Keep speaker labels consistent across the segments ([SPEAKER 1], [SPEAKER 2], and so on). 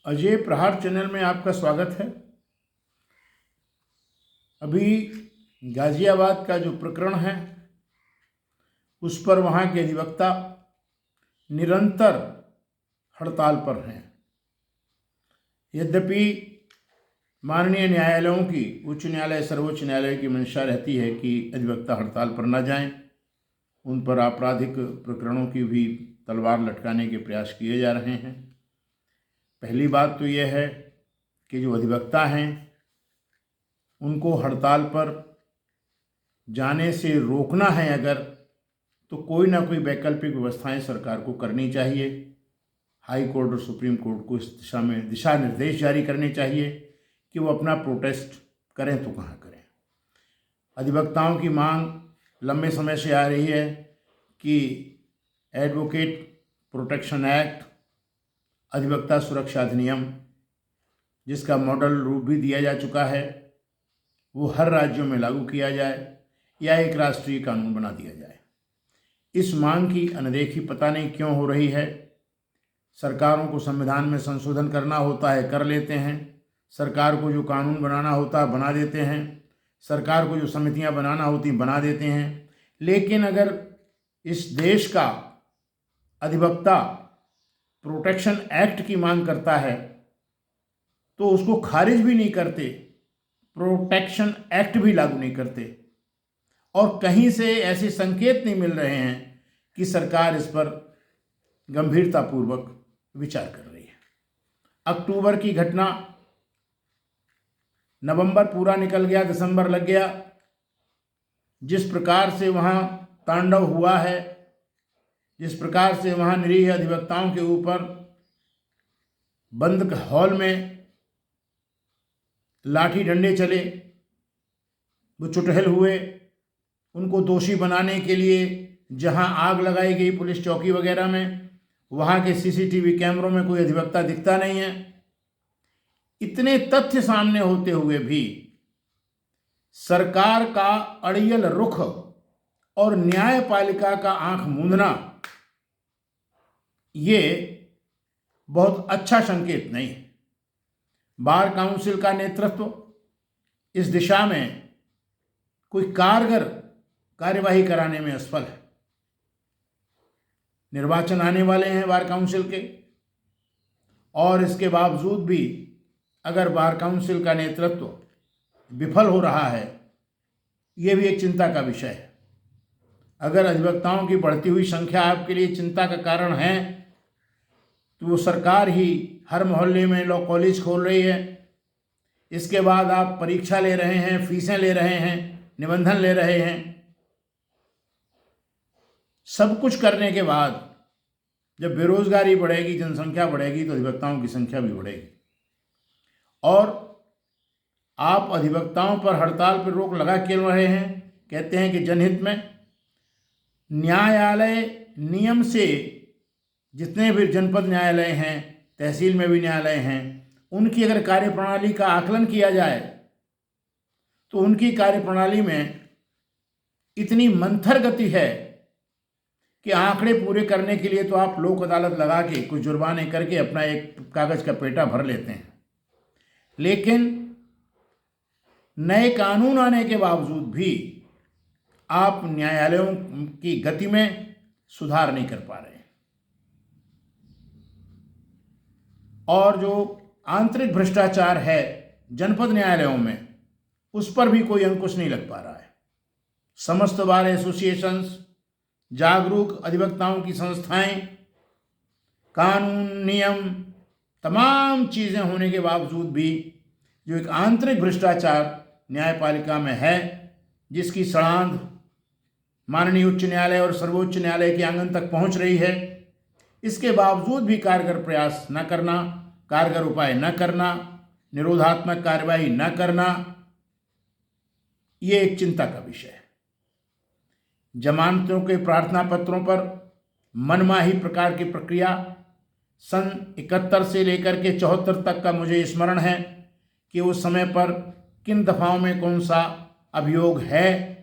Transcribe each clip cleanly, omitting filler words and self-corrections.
[SPEAKER 1] अजय प्रहार चैनल में आपका स्वागत है। अभी गाजियाबाद का जो प्रकरण है उस पर वहाँ के अधिवक्ता निरंतर हड़ताल पर हैं। यद्यपि माननीय न्यायालयों की, उच्च न्यायालय, सर्वोच्च न्यायालय की मंशा रहती है कि अधिवक्ता हड़ताल पर न जाएं, उन पर आपराधिक प्रकरणों की भी तलवार लटकाने के प्रयास किए जा रहे हैं। पहली बात तो यह है कि जो अधिवक्ता हैं उनको हड़ताल पर जाने से रोकना है अगर, तो कोई ना कोई वैकल्पिक व्यवस्थाएं सरकार को करनी चाहिए। हाई कोर्ट और सुप्रीम कोर्ट को इस दिशा में दिशा निर्देश जारी करने चाहिए कि वो अपना प्रोटेस्ट करें तो कहाँ करें। अधिवक्ताओं की मांग लंबे समय से आ रही है कि एडवोकेट प्रोटेक्शन एक्ट, अधिवक्ता सुरक्षा अधिनियम, जिसका मॉडल रूप भी दिया जा चुका है, वो हर राज्यों में लागू किया जाए या एक राष्ट्रीय कानून बना दिया जाए। इस मांग की अनदेखी पता नहीं क्यों हो रही है। सरकारों को संविधान में संशोधन करना होता है, कर लेते हैं। सरकार को जो कानून बनाना होता है बना देते हैं। सरकार को जो समितियां बनाना होती बना देते हैं। लेकिन अगर इस देश का अधिवक्ता प्रोटेक्शन एक्ट की मांग करता है तो उसको खारिज भी नहीं करते, प्रोटेक्शन एक्ट भी लागू नहीं करते, और कहीं से ऐसे संकेत नहीं मिल रहे हैं कि सरकार इस पर गंभीरतापूर्वक विचार कर रही है। अक्टूबर की घटना, नवंबर पूरा निकल गया, दिसंबर लग गया। जिस प्रकार से वहाँ तांडव हुआ है, जिस प्रकार से वहाँ निरीह अधिवक्ताओं के ऊपर बंद हॉल में लाठी डंडे चले, वो चुटहल हुए, उनको दोषी बनाने के लिए जहां आग लगाई गई पुलिस चौकी वगैरह में, वहां के सीसीटीवी कैमरों में कोई अधिवक्ता दिखता नहीं है। इतने तथ्य सामने होते हुए भी सरकार का अड़ियल रुख और न्यायपालिका का आंख मूंदना, ये बहुत अच्छा संकेत नहीं है। बार काउंसिल का नेतृत्व इस दिशा में कोई कारगर कार्यवाही कराने में असफल है। निर्वाचन आने वाले हैं बार काउंसिल के, और इसके बावजूद भी अगर बार काउंसिल का नेतृत्व विफल हो रहा है, ये भी एक चिंता का विषय है। अगर अधिवक्ताओं की बढ़ती हुई संख्या आपके लिए चिंता का कारण है, तो वो सरकार ही हर मोहल्ले में लॉ कॉलेज खोल रही है। इसके बाद आप परीक्षा ले रहे हैं, फीसें ले रहे हैं, निबंधन ले रहे हैं। सब कुछ करने के बाद जब बेरोजगारी बढ़ेगी, जनसंख्या बढ़ेगी, तो अधिवक्ताओं की संख्या भी बढ़ेगी। और आप अधिवक्ताओं पर हड़ताल पर रोक लगा क्यों रहे हैं? कहते हैं कि जनहित में। न्यायालय नियम से, जितने भी जनपद न्यायालय हैं, तहसील में भी न्यायालय हैं, उनकी अगर कार्यप्रणाली का आकलन किया जाए तो उनकी कार्यप्रणाली में इतनी मंथर गति है कि आंकड़े पूरे करने के लिए तो आप लोक अदालत लगा के कुछ जुर्माने करके अपना एक कागज का पेटा भर लेते हैं। लेकिन नए कानून आने के बावजूद भी आप न्यायालयों की गति में सुधार नहीं कर पा रहे हैं। और जो आंतरिक भ्रष्टाचार है जनपद न्यायालयों में, उस पर भी कोई अंकुश नहीं लग पा रहा है। समस्त बार एसोसिएशंस, जागरूक अधिवक्ताओं की संस्थाएं, कानून, नियम, तमाम चीज़ें होने के बावजूद भी जो एक आंतरिक भ्रष्टाचार न्यायपालिका में है, जिसकी सड़ांध माननीय उच्च न्यायालय और सर्वोच्च न्यायालय के आंगन तक पहुंच रही है, इसके बावजूद भी कारगर प्रयास न करना, कारगर उपाय न करना, निरोधात्मक कार्रवाई न करना, ये एक चिंता का विषय है। जमानतों के प्रार्थना पत्रों पर मनमाही प्रकार की प्रक्रिया सन 71 से लेकर के 74 तक का मुझे स्मरण है कि उस समय पर किन दफाओं में कौन सा अभियोग है,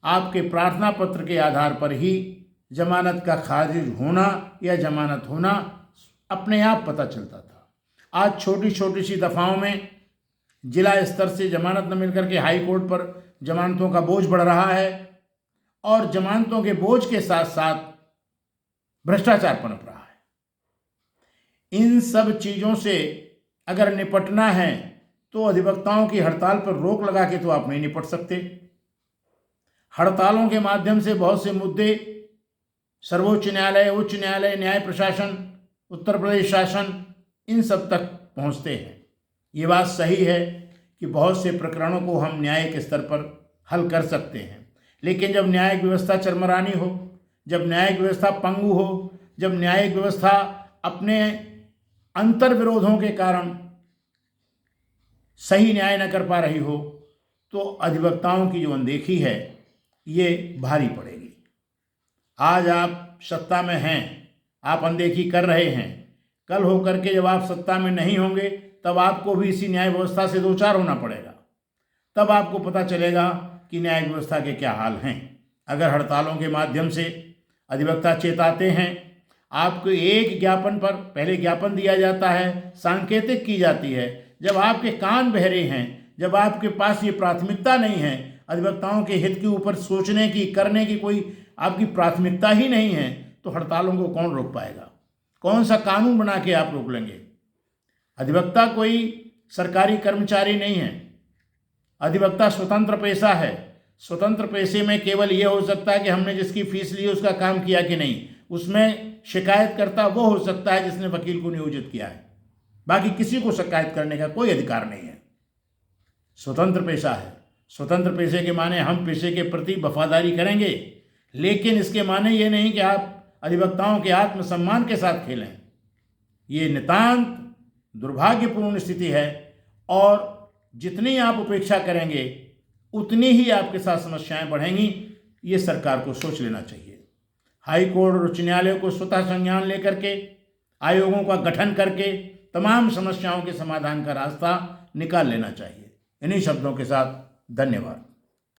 [SPEAKER 1] आपके प्रार्थना पत्र के आधार पर ही जमानत का खारिज होना या जमानत होना अपने आप पता चलता था। आज छोटी छोटी सी दफाओं में जिला स्तर से जमानत न मिलकर के हाई कोर्ट पर जमानतों का बोझ बढ़ रहा है और जमानतों के बोझ के साथ साथ भ्रष्टाचार पनप रहा है। इन सब चीज़ों से अगर निपटना है तो अधिवक्ताओं की हड़ताल पर रोक लगा के तो आप नहीं निपट सकते। हड़तालों के माध्यम से बहुत से मुद्दे सर्वोच्च न्यायालय, उच्च न्यायालय, न्याय प्रशासन, उत्तर प्रदेश शासन, इन सब तक पहुंचते हैं। ये बात सही है कि बहुत से प्रकरणों को हम न्यायिक स्तर पर हल कर सकते हैं, लेकिन जब न्यायिक व्यवस्था चरमरानी हो, जब न्यायिक व्यवस्था पंगु हो, जब न्यायिक व्यवस्था अपने अंतर विरोधों के कारण सही न्याय न कर पा रही हो, तो अधिवक्ताओं की जो अनदेखी है ये भारी पड़ेगी। आज आप सत्ता में हैं, आप अनदेखी कर रहे हैं, कल होकर के जब आप सत्ता में नहीं होंगे तब आपको भी इसी न्याय व्यवस्था से दो चार होना पड़ेगा। तब आपको पता चलेगा कि न्याय व्यवस्था के क्या हाल हैं। अगर हड़तालों के माध्यम से अधिवक्ता चेताते हैं, आपको एक ज्ञापन पर पहले ज्ञापन दिया जाता है, सांकेतिक की जाती है, जब आपके कान बहरे हैं, जब आपके पास ये प्राथमिकता नहीं है, अधिवक्ताओं के हित के ऊपर सोचने की, करने की कोई आपकी प्राथमिकता ही नहीं है, तो हड़तालों को कौन रोक पाएगा? कौन सा कानून बना के आप रोक लेंगे? अधिवक्ता कोई सरकारी कर्मचारी नहीं है। अधिवक्ता स्वतंत्र पेशा है। स्वतंत्र पेशे में केवल ये हो सकता है कि हमने जिसकी फीस ली उसका काम किया कि नहीं, उसमें शिकायतकर्ता वो हो सकता है जिसने वकील को नियोजित किया है। बाकी किसी को शिकायत करने का कोई अधिकार नहीं है। स्वतंत्र पेशा है। स्वतंत्र पेशे के माने हम पेशे के प्रति वफादारी करेंगे, लेकिन इसके माने ये नहीं कि आप अधिवक्ताओं के आत्मसम्मान के साथ खेलें। ये नितांत दुर्भाग्यपूर्ण स्थिति है और जितनी आप उपेक्षा करेंगे उतनी ही आपके साथ समस्याएं बढ़ेंगी। ये सरकार को सोच लेना चाहिए। हाई कोर्ट और उच्च न्यायालय को स्वतः संज्ञान लेकर के आयोगों का गठन करके तमाम समस्याओं के समाधान का रास्ता निकाल लेना चाहिए। इन्हीं शब्दों के साथ धन्यवाद।